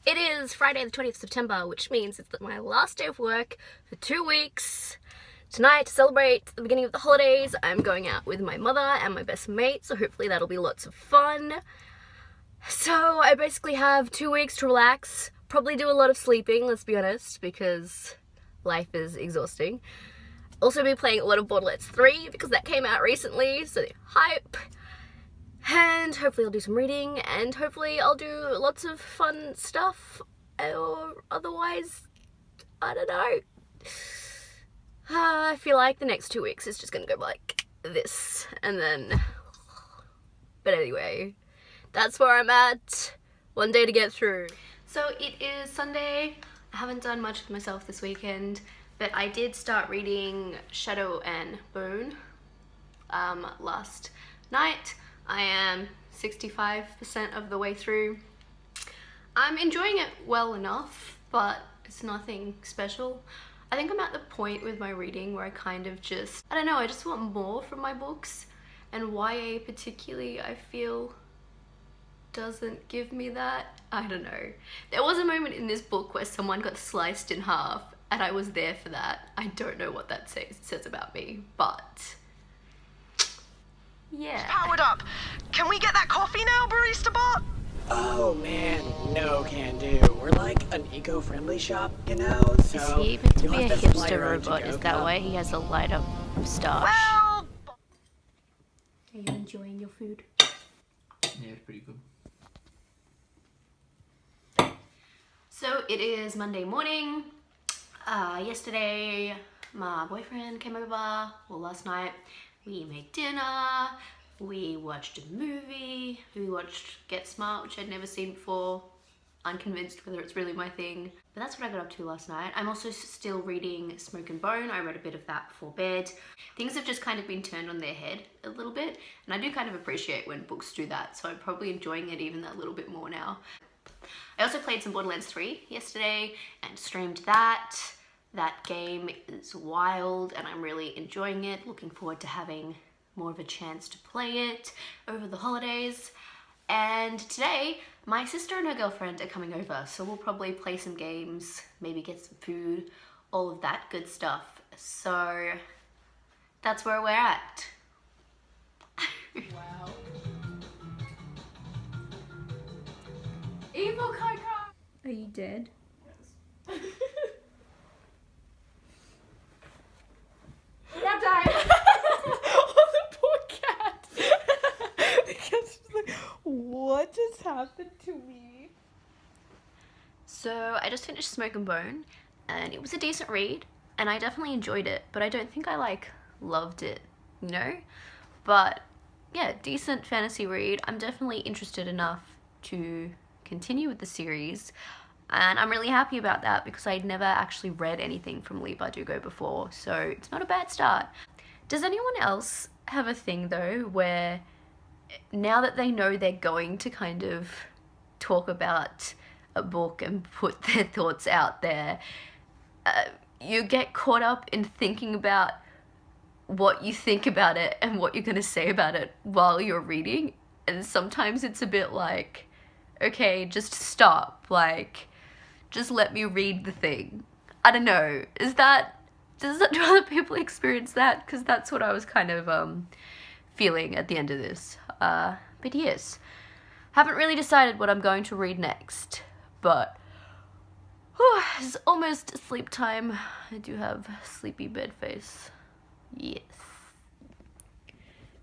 It is Friday the 20th of September, which means it's my last day of work for 2 weeks. Tonight, to celebrate the beginning of the holidays, I'm going out with my mother and my best mate, so hopefully that'll be lots of fun. So I basically have 2 weeks to relax, probably do a lot of sleeping, let's be honest, because life is exhausting. Also be playing a lot of Borderlands 3 because that came out recently, so hype. And hopefully I'll do some reading, and hopefully I'll do lots of fun stuff, or otherwise, I don't know. I feel like the next 2 weeks is just gonna go like this, and then, but anyway, that's where I'm at. One day to get through. So it is Sunday. I haven't done much with myself this weekend, but I did start reading Shadow and Bone last night. I am 65% of the way through. I'm enjoying it well enough, but it's nothing special. I think I'm at the point with my reading where I kind of just, I don't know, I just want more from my books, and YA particularly, I feel, doesn't give me that. I don't know. There was a moment in this book where someone got sliced in half, and I was there for that. I don't know what that says about me, but yeah. It's powered up. Can we get that coffee now, barista bot? Oh man, no can do. We're like an eco-friendly shop, you know, so... Is he meant to you'll be a have to supply hipster your own robot? to-go Is that cup. why he has a light up moustache? Well... Are you enjoying your food? Yeah, it's pretty good. So it is Monday morning. Yesterday my boyfriend came over, well last night. We made dinner, we watched a movie, we watched Get Smart, which I'd never seen before. Unconvinced whether it's really my thing, but that's what I got up to last night. I'm also still reading Smoke and Bone. I read a bit of that before bed. Things have just kind of been turned on their head a little bit, and I do kind of appreciate when books do that, so I'm probably enjoying it even a little bit more now. I also played some Borderlands 3 yesterday and streamed that. That game is wild and I'm really enjoying it. Looking forward to having more of a chance to play it over the holidays. And today, my sister and her girlfriend are coming over, so we'll probably play some games, maybe get some food, all of that good stuff. So that's where we're at. Wow. Evil Kaka! Are you dead? Yes. Nap time! Oh, the poor cat! The cat's just like, what just happened to me? So I just finished Smoke and Bone, and it was a decent read, and I definitely enjoyed it, but I don't think I like loved it, you know? But yeah, decent fantasy read. I'm definitely interested enough to continue with the series, and I'm really happy about that because I'd never actually read anything from Leigh Bardugo before, so it's not a bad start. Does anyone else have a thing though where now that they know they're going to kind of talk about a book and put their thoughts out there, you get caught up in thinking about what you think about it and what you're going to say about it while you're reading, and sometimes it's a bit like, okay, just stop, like, just let me read the thing. I don't know, do other people experience that? Because that's what I was kind of feeling at the end of this. But yes, haven't really decided what I'm going to read next, but it's almost sleep time. I do have sleepy bed face. Yes.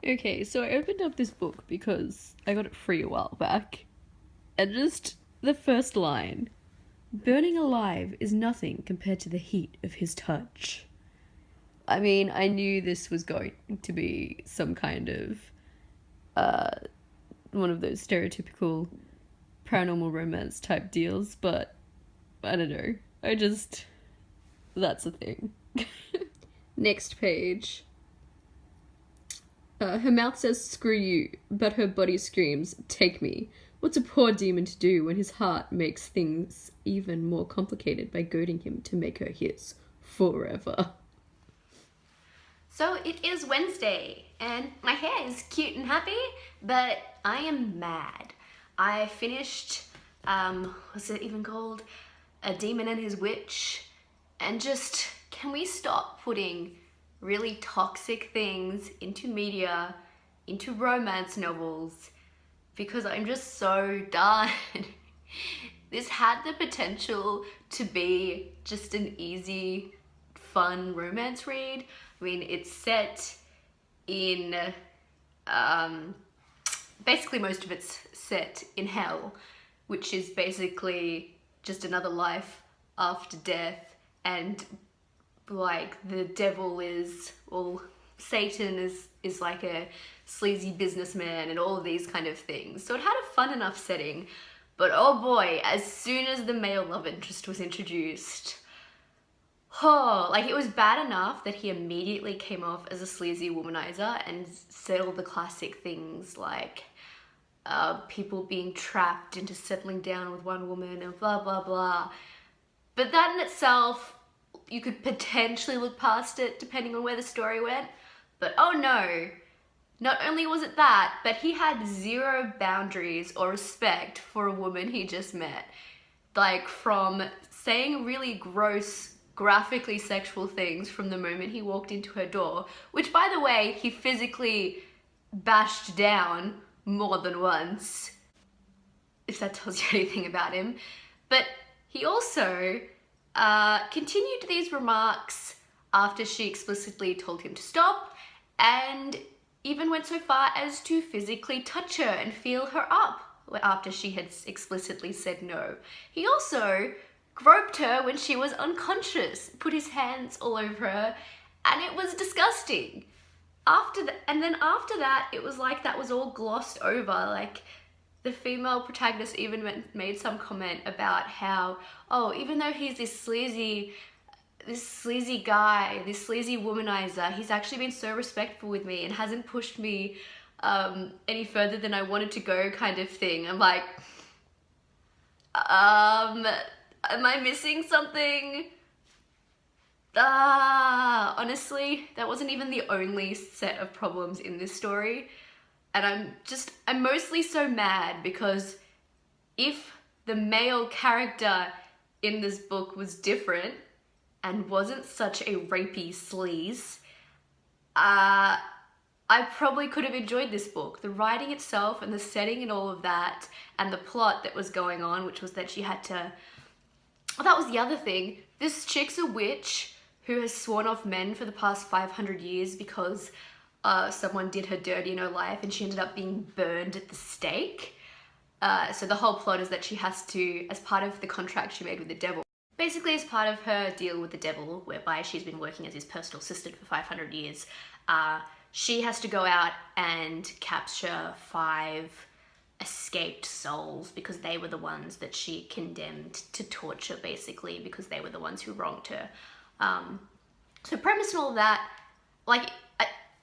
Okay, so I opened up this book because I got it free a while back, and just the first line, "Burning alive is nothing compared to the heat of his touch." I mean, I knew this was going to be some kind of one of those stereotypical paranormal romance type deals, but I don't know. That's a thing. Next page. Her mouth says screw you, but her body screams, take me. What's a poor demon to do when his heart makes things even more complicated by goading him to make her his forever? So it is Wednesday, and my hair is cute and happy, but I am mad. I finished what's it even called? A Demon and His Witch. And just, can we stop putting really toxic things into media, into romance novels? Because I'm just so done. This had the potential to be just an easy, fun romance read. I mean, it's set in, basically most of it's set in hell, which is basically just another life after death, and like the devil is, well, Satan is like a sleazy businessman and all of these kind of things. So it had a fun enough setting, but oh boy, as soon as the male love interest was introduced, oh, like it was bad enough that he immediately came off as a sleazy womanizer and said all the classic things like people being trapped into settling down with one woman and blah, blah, blah. But that in itself, you could potentially look past it depending on where the story went. But oh no, not only was it that, but he had zero boundaries or respect for a woman he just met. Like, from saying really gross, graphically sexual things from the moment he walked into her door, which by the way, he physically bashed down more than once, if that tells you anything about him. But he also continued these remarks after she explicitly told him to stop, and even went so far as to physically touch her and feel her up after she had explicitly said no. He also groped her when she was unconscious, put his hands all over her, and it was disgusting. And then after that, it was like that was all glossed over. Like, the female protagonist even made some comment about how, oh, even though he's this sleazy guy, this sleazy womanizer, he's actually been so respectful with me and hasn't pushed me any further than I wanted to go, kind of thing. I'm like, am I missing something? Honestly, that wasn't even the only set of problems in this story. And I'm mostly so mad because if the male character in this book was different and wasn't such a rapey sleaze, I probably could have enjoyed this book. The writing itself and the setting and all of that, and the plot that was going on, which was that she had to... Oh, that was the other thing. This chick's a witch who has sworn off men for the past 500 years because someone did her dirty in her life and she ended up being burned at the stake. So the whole plot is that she has to, as part of the contract she made with the devil, basically as part of her deal with the devil, whereby she's been working as his personal assistant for 500 years, she has to go out and capture 5 escaped souls because they were the ones that she condemned to torture, basically, because they were the ones who wronged her. So premise and all of that, like,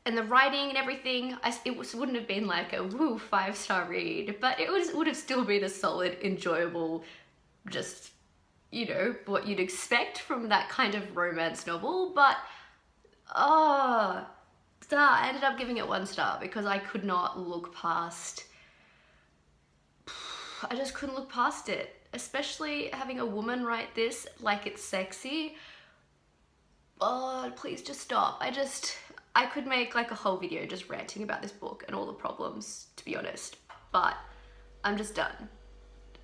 and the writing and everything, wouldn't have been like a woo 5-star read, but it would have still been a solid, enjoyable, just, you know, what you'd expect from that kind of romance novel. But I ended up giving it 1 star because I could not look past, I just couldn't look past it, especially having a woman write this like it's sexy. Oh, please just stop. I could make like a whole video just ranting about this book and all the problems, to be honest, but I'm just done.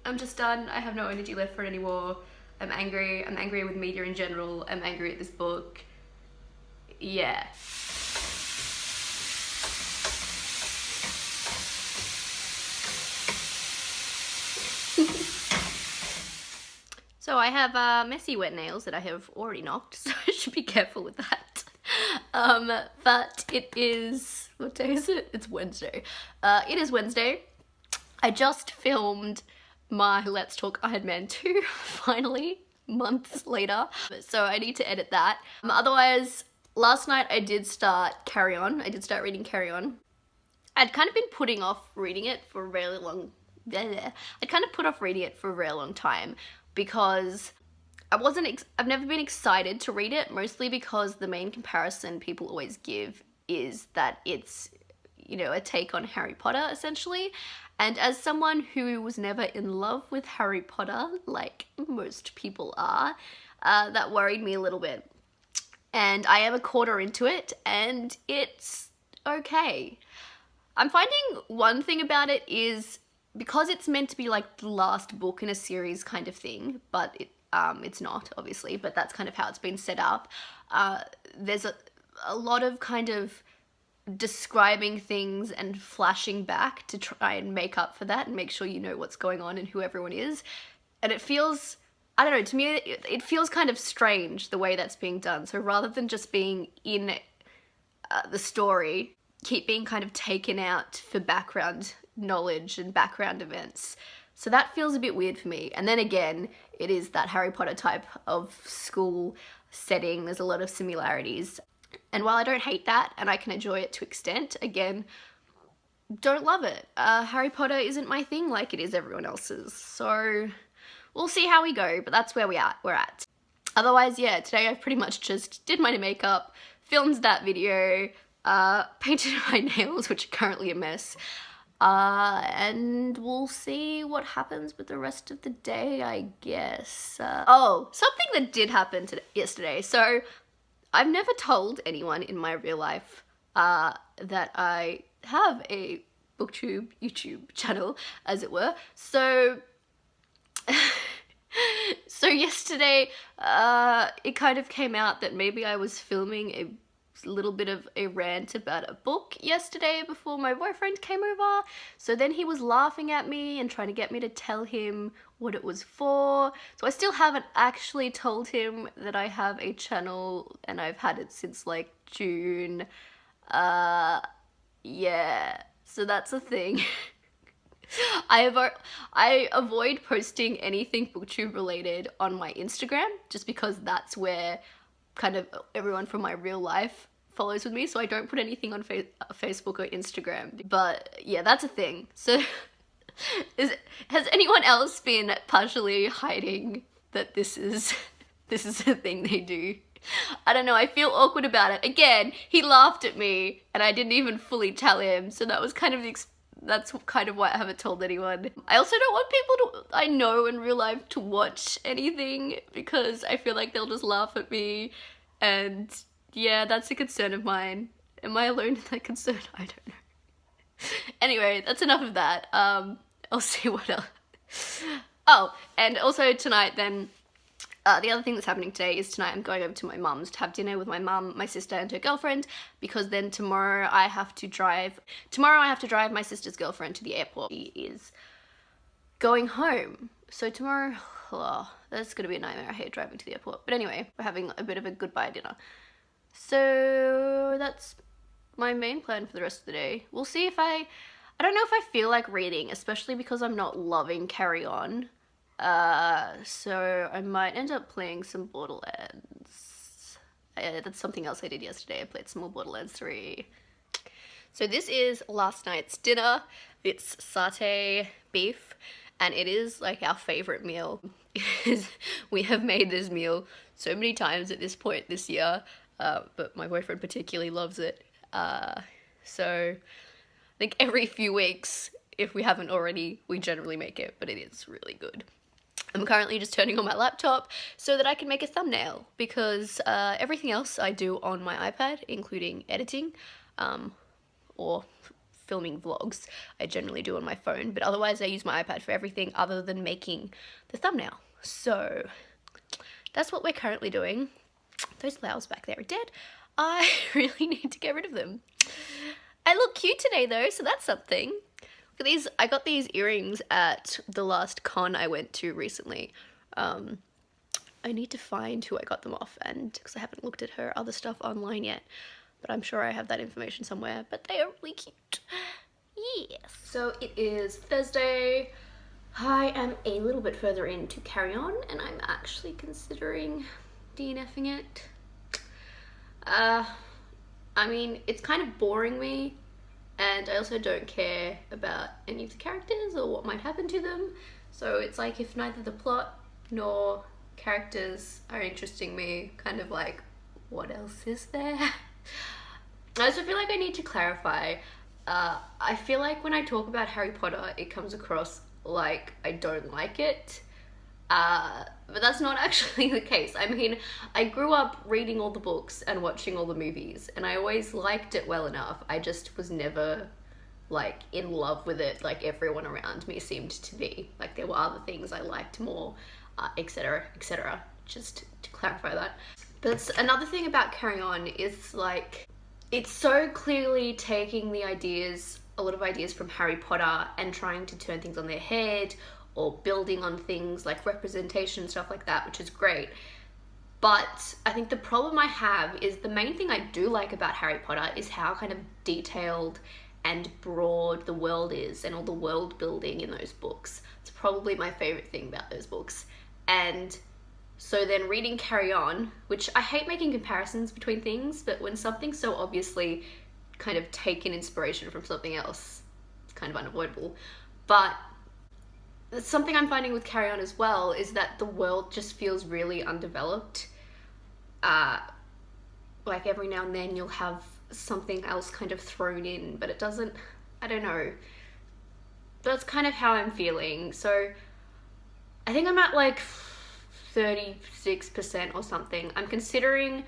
I have no energy left for it anymore. I'm angry with media in general. I'm angry at this book. Yeah. So I have messy wet nails that I have already knocked, so I should be careful with that. But it is, what day is it? It's Wednesday. It is Wednesday. I just filmed my Let's Talk Iron Man 2, finally, months later. So I need to edit that. Otherwise, last night I did start Carry On. I did start reading Carry On. I'd kind of been putting off reading it for a really long, time because I've never been excited to read it, mostly because the main comparison people always give is that it's, you know, a take on Harry Potter, essentially. And as someone who was never in love with Harry Potter, like most people are, that worried me a little bit. And I am a quarter into it, and it's okay. I'm finding one thing about it is, because it's meant to be like the last book in a series kind of thing, but it's not, obviously, but that's kind of how it's been set up. There's a lot of kind of describing things and flashing back to try and make up for that and make sure you know what's going on and who everyone is. And it feels, I don't know, to me it feels kind of strange the way that's being done. So rather than just being in the story, keep being kind of taken out for background knowledge and background events. So that feels a bit weird for me. And then again, it is that Harry Potter type of school setting. There's a lot of similarities. And while I don't hate that and I can enjoy it to extent, again, don't love it. Harry Potter isn't my thing like it is everyone else's. So we'll see how we go, but that's where we're at. Otherwise, yeah, today I pretty much just did my makeup, filmed that video, painted my nails, which are currently a mess, and we'll see what happens with the rest of the day, I guess. Oh, something that did happen yesterday. So I've never told anyone in my real life that I have a booktube YouTube channel, as it were. So yesterday it kind of came out that maybe I was filming a little bit of a rant about a book yesterday before my boyfriend came over. So then he was laughing at me and trying to get me to tell him what it was for. So I still haven't actually told him that I have a channel and I've had it since like June. Yeah, so that's a thing. I avoid posting anything booktube related on my Instagram just because that's where kind of everyone from my real life follows with me, so I don't put anything on Facebook or Instagram. But yeah, that's a thing. So has anyone else been partially hiding that this is a thing they do? I don't know, I feel awkward about it. Again, he laughed at me and I didn't even fully tell him, so that was kind of that's kind of why I haven't told anyone. I also don't want people I know in real life to watch anything because I feel like they'll just laugh at me, and yeah, that's a concern of mine. Am I alone in that concern? I don't know. Anyway, that's enough of that. I'll see what else. Oh, and also tonight then, the other thing that's happening today is tonight I'm going over to my mum's to have dinner with my mum, my sister and her girlfriend, because then tomorrow I have to drive my sister's girlfriend to the airport. She is going home. So tomorrow, that's gonna be a nightmare. I hate driving to the airport. But anyway, we're having a bit of a goodbye dinner. So that's my main plan for the rest of the day. We'll see if I don't know if I feel like reading, especially because I'm not loving Carry On. So I might end up playing some Borderlands. That's something else I did yesterday. I played some more Borderlands 3. So this is last night's dinner. It's satay beef, and it is like our favorite meal. We have made this meal so many times at this point this year, but my boyfriend particularly loves it. So I think every few weeks, if we haven't already, we generally make it, but it is really good. I'm currently just turning on my laptop so that I can make a thumbnail, because everything else I do on my iPad, including editing or filming vlogs, I generally do on my phone, but otherwise I use my iPad for everything other than making the thumbnail. So that's what we're currently doing. Those flowers back there are dead. I really need to get rid of them. I look cute today though, so that's something. Look at these. I got these earrings at the last con I went to recently. I need to find who I got them off, and because I haven't looked at her other stuff online yet, but I'm sure I have that information somewhere. But they are really cute. Yes. So it is Thursday. I am a little bit further in to Carry On, and I'm actually considering DNFing it. I mean, it's kind of boring me, and I also don't care about any of the characters or what might happen to them. So it's like, if neither the plot nor characters are interesting me, kind of like, what else is there? I also feel like I need to clarify I feel like when I talk about Harry Potter, it comes across like I don't like it. But that's not actually the case. I mean, I grew up reading all the books and watching all the movies, and I always liked it well enough. I just was never like in love with it like everyone around me seemed to be. Like there were other things I liked more, etc, etc. Just to clarify that. But another thing about Carry On is like it's so clearly taking the ideas, a lot of ideas from Harry Potter, and trying to turn things on their head, or building on things like representation and stuff like that, which is great. But I think the problem I have is the main thing I do like about Harry Potter is how kind of detailed and broad the world is, and all the world building in those books. It's probably my favorite thing about those books. And so then reading Carry On, which I hate making comparisons between things, but when something's so obviously kind of taken inspiration from something else, it's kind of unavoidable. But something I'm finding with Carry On as well is that the world just feels really undeveloped. Like every now and then you'll have something else kind of thrown in, but it doesn't, I don't know. That's kind of how I'm feeling. So I think I'm at like 36% or something. I'm considering,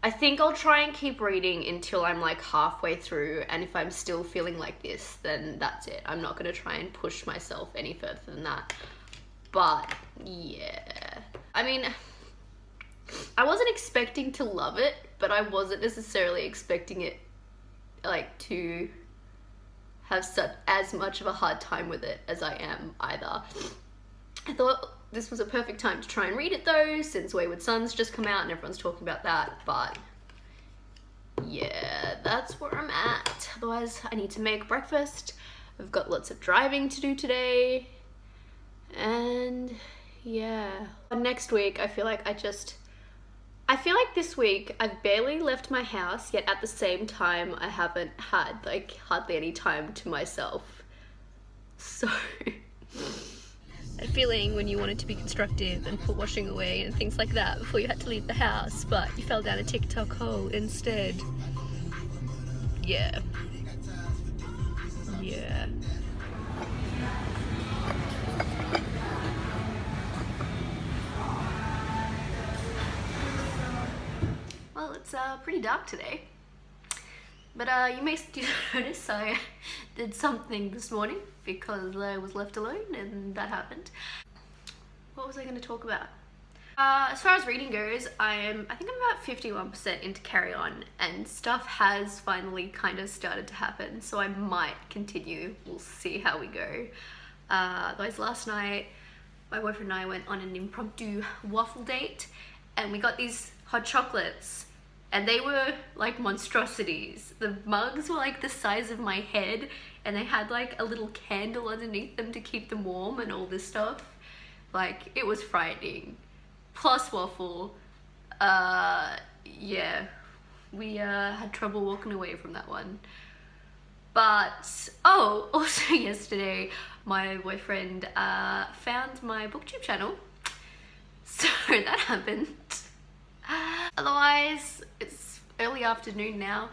I think I'll try and keep reading until I'm like halfway through, and if I'm still feeling like this, then that's it. I'm not going to try and push myself any further than that. But yeah, I mean, I wasn't expecting to love it, but I wasn't necessarily expecting it like to have such as much of a hard time with it as I am either. I thought this was a perfect time to try and read it though, since Wayward Son's just come out and everyone's talking about that. But yeah, that's where I'm at. Otherwise, I need to make breakfast. I've got lots of driving to do today. And yeah. Next week, I feel like this week I've barely left my house, yet at the same time I haven't had like hardly any time to myself. So a feeling when you wanted to be constructive and put washing away and things like that before you had to leave the house, but you fell down a TikTok hole instead. Yeah. Yeah. Well, it's pretty dark today. But you may notice I did something this morning because I was left alone and that happened. What was I going to talk about? As far as reading goes, I think I'm about 51% into Carry On, and stuff has finally kind of started to happen, so I might continue. We'll see how we go. Otherwise, last night my boyfriend and I went on an impromptu waffle date, and we got these hot chocolates. And they were like monstrosities. The mugs were like the size of my head, and they had like a little candle underneath them to keep them warm and all this stuff. Like, it was frightening. Plus waffle. Yeah, we had trouble walking away from that one. But, oh, also yesterday, my boyfriend found my booktube channel. So that happened. Otherwise, it's early afternoon now.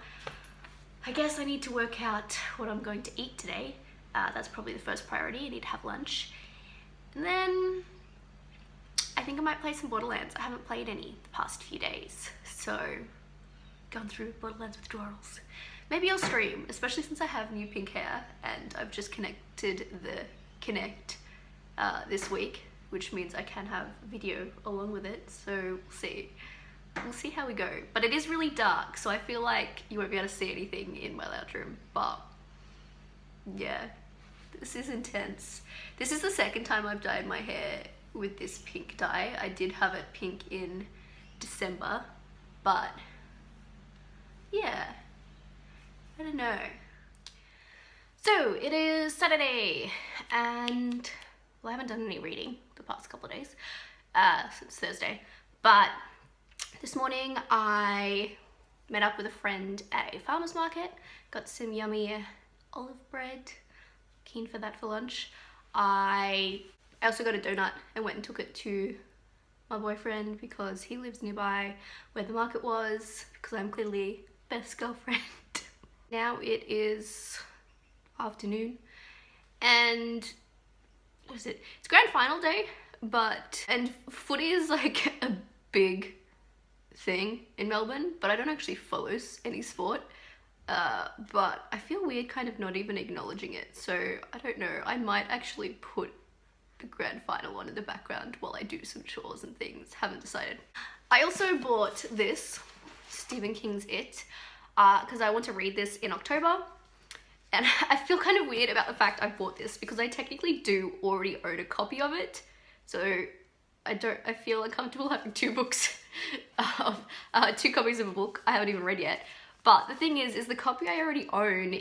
I guess I need to work out what I'm going to eat today. That's probably the first priority. I need to have lunch. And then I think I might play some Borderlands. I haven't played any the past few days, so gone through Borderlands withdrawals. Maybe I'll stream, especially since I have new pink hair and I've just connected the Kinect this week, which means I can have video along with it, so we'll see. We'll see how we go. But it is really dark, so I feel like you won't be able to see anything in my lounge room. But yeah, this is intense. This is the second time I've dyed my hair with this pink dye. I did have it pink in December, but yeah, I don't know. So it is Saturday, and well, I haven't done any reading the past couple of days, since Thursday, but this morning I met up with a friend at a farmer's market, got some yummy olive bread, keen for that for lunch. I also got a donut and went and took it to my boyfriend because he lives nearby where the market was, because I'm clearly best girlfriend. Now it is afternoon, and what is it? It's grand final day, and footy is like a big thing in Melbourne, but I don't actually follow any sport. But I feel weird kind of not even acknowledging it, so I don't know, I might actually put the grand final on in the background while I do some chores and things, haven't decided. I also bought this, Stephen King's It, because I want to read this in October, and I feel kind of weird about the fact I bought this because I technically do already own a copy of it, so I feel uncomfortable having two books, two copies of a book I haven't even read yet. But the thing is the copy I already own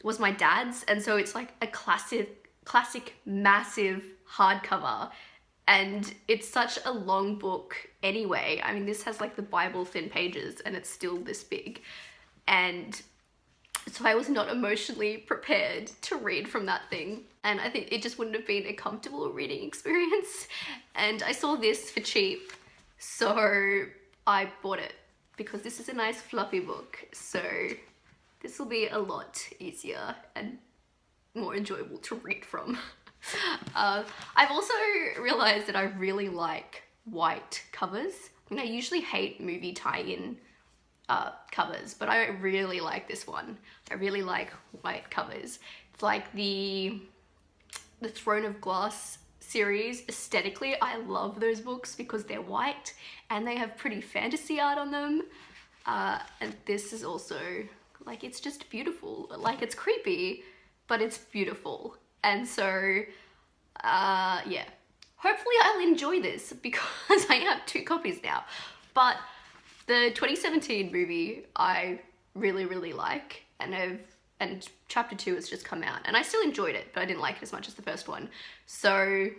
was my dad's, and so it's like a classic massive hardcover, and it's such a long book anyway. I mean, this has like the Bible thin pages and it's still this big, and so I was not emotionally prepared to read from that thing, and I think it just wouldn't have been a comfortable reading experience, and I saw this for cheap, so I bought it. Because this is a nice floppy book, so this will be a lot easier and more enjoyable to read from. I've also realized that I really like white covers. I mean, I usually hate movie tie-in covers, but I really like this one. I really like white covers. It's like the Throne of Glass series. Aesthetically, I love those books because they're white and they have pretty fantasy art on them, and this is also like, it's just beautiful. Like, it's creepy, but it's beautiful, and so yeah, hopefully I'll enjoy this because I have two copies now. But the 2017 movie I really like, and chapter 2 has just come out, and I still enjoyed it, but I didn't like it as much as the first one. So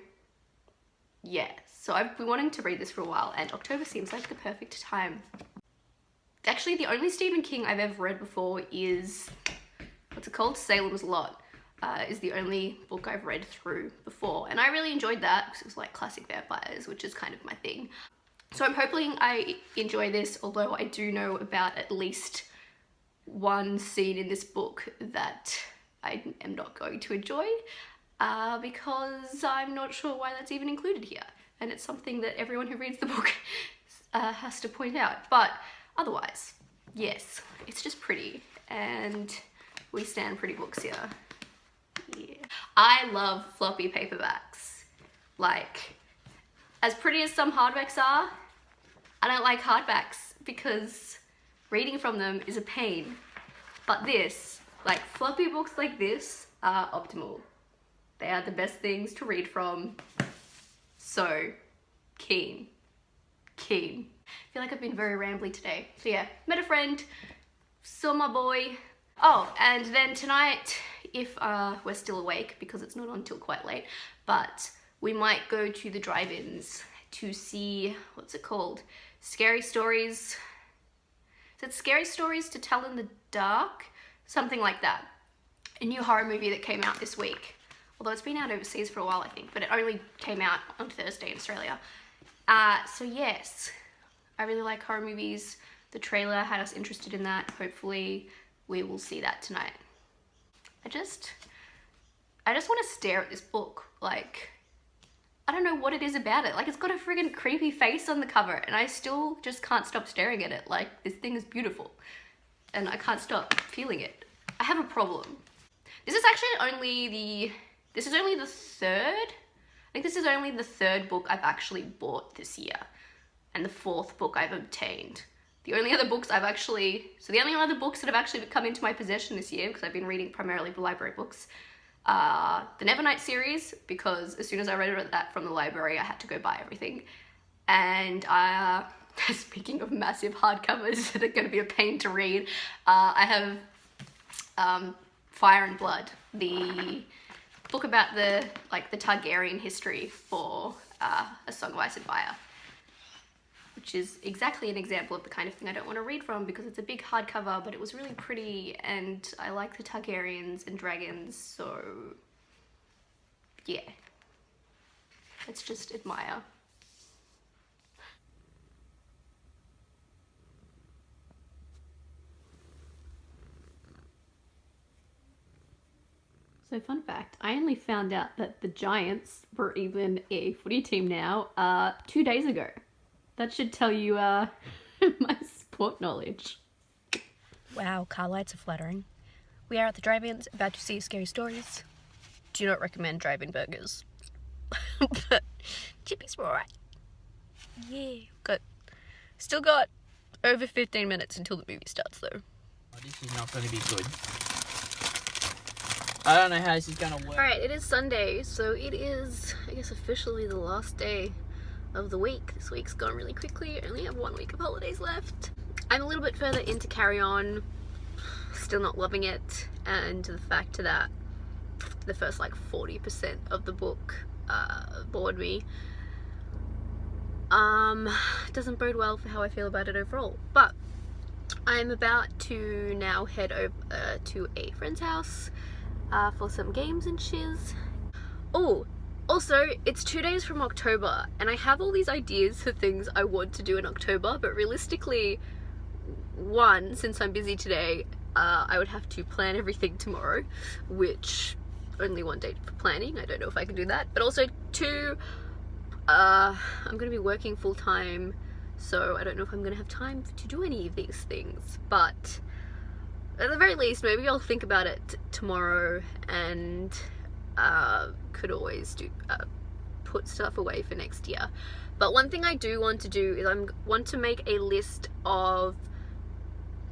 yeah, so I've been wanting to read this for a while, and October seems like the perfect time. Actually, the only Stephen King I've ever read before is, what's it called? Salem's Lot, is the only book I've read through before, and I really enjoyed that because it was like classic vampires, which is kind of my thing. So I'm hoping I enjoy this, although I do know about at least one scene in this book that I am not going to enjoy, because I'm not sure why that's even included here, and it's something that everyone who reads the book has to point out. But otherwise, yes, it's just pretty, and we stand pretty books here. Yeah. I love floppy paperbacks. Like, as pretty as some hardbacks are, I don't like hardbacks because reading from them is a pain. But this, like, floppy books like this are optimal. They are the best things to read from. So keen. I feel like I've been very rambly today. So yeah, met a friend, saw my boy. Oh, and then tonight, if we're still awake, because it's not on till quite late, but we might go to the drive-ins to see, what's it called? Scary Stories. Is it Scary Stories to Tell in the Dark? Something like that. A new horror movie that came out this week. Although it's been out overseas for a while, I think, but it only came out on Thursday in Australia. So yes, I really like horror movies. The trailer had us interested in that. Hopefully we will see that tonight. I just want to stare at this book. Like, I don't know what it is about it. Like, it's got a friggin' creepy face on the cover, and I still just can't stop staring at it. Like, this thing is beautiful, and I can't stop feeling it. I have a problem. This is actually only the third. I think this is only the third book I've actually bought this year, and the fourth book I've obtained. The only other books that have actually come into my possession this year, because I've been reading primarily the library books, the Nevernight series, because as soon as I read that from the library, I had to go buy everything. And speaking of massive hardcovers that are going to be a pain to read, I have Fire and Blood, the book about the Targaryen history for A Song of Ice and Fire, which is exactly an example of the kind of thing I don't want to read from, because it's a big hardcover, but it was really pretty, and I like the Targaryens and dragons, so yeah, let's just admire. So fun fact, I only found out that the Giants were even a footy team now 2 days ago. That should tell you my sport knowledge. Wow, car lights are flattering. We are at the drive-ins, about to see scary stories. Do not recommend drive-in burgers. But chippies were alright. Yeah, still got over 15 minutes until the movie starts though. Oh, this is not going to be good. I don't know how this is going to work. Alright, it is Sunday, so it is, I guess, officially the last day of the week. This week's gone really quickly. I only have 1 week of holidays left. I'm a little bit further into Carry On, still not loving it, and the fact that the first like 40% of the book bored me. Doesn't bode well for how I feel about it overall. But I'm about to now head over to a friend's house for some games and shiz. Oh, also, it's 2 days from October, and I have all these ideas for things I want to do in October, but realistically, one, since I'm busy today, I would have to plan everything tomorrow, which only one day for planning. I don't know if I can do that. But also, two, I'm going to be working full time, so I don't know if I'm going to have time to do any of these things. But at the very least, maybe I'll think about it tomorrow, and could always do put stuff away for next year. But one thing I do want to do is I want to make a list of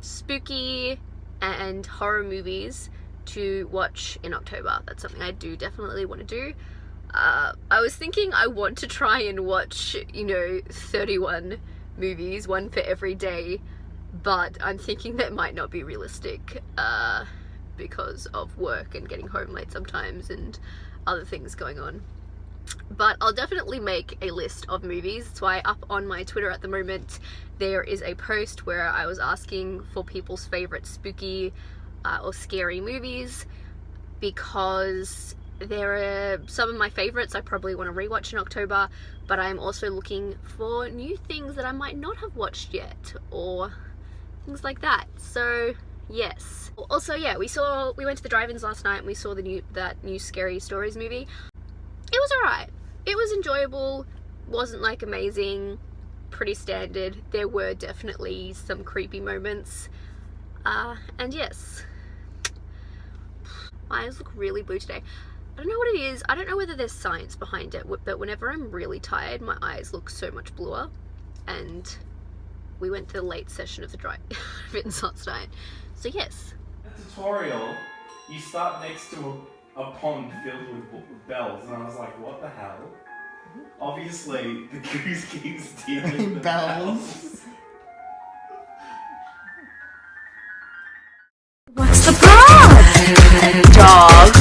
spooky and horror movies to watch in October. That's something I do definitely want to do. I was thinking I want to try and watch, 31 movies, one for every day, but I'm thinking that might not be realistic because of work and getting home late sometimes and other things going on. But I'll definitely make a list of movies. That's why up on my Twitter at the moment there is a post where I was asking for people's favorite spooky or scary movies, because there are some of my favorites I probably want to rewatch in October, but I'm also looking for new things that I might not have watched yet, or things like that. So yes. Also, yeah, we went to the drive-ins last night and we saw that new Scary Stories movie. It was alright. It was enjoyable. Wasn't like amazing. Pretty standard. There were definitely some creepy moments. And yes. My eyes look really blue today. I don't know what it is. I don't know whether there's science behind it, but whenever I'm really tired, my eyes look so much bluer. And we went to the late session of the drive-ins last night. So yes. The tutorial, you start next to a pond filled with bells, and I was like, what the hell? Obviously, the goose keeps stealing the bells. What's the problem, dog?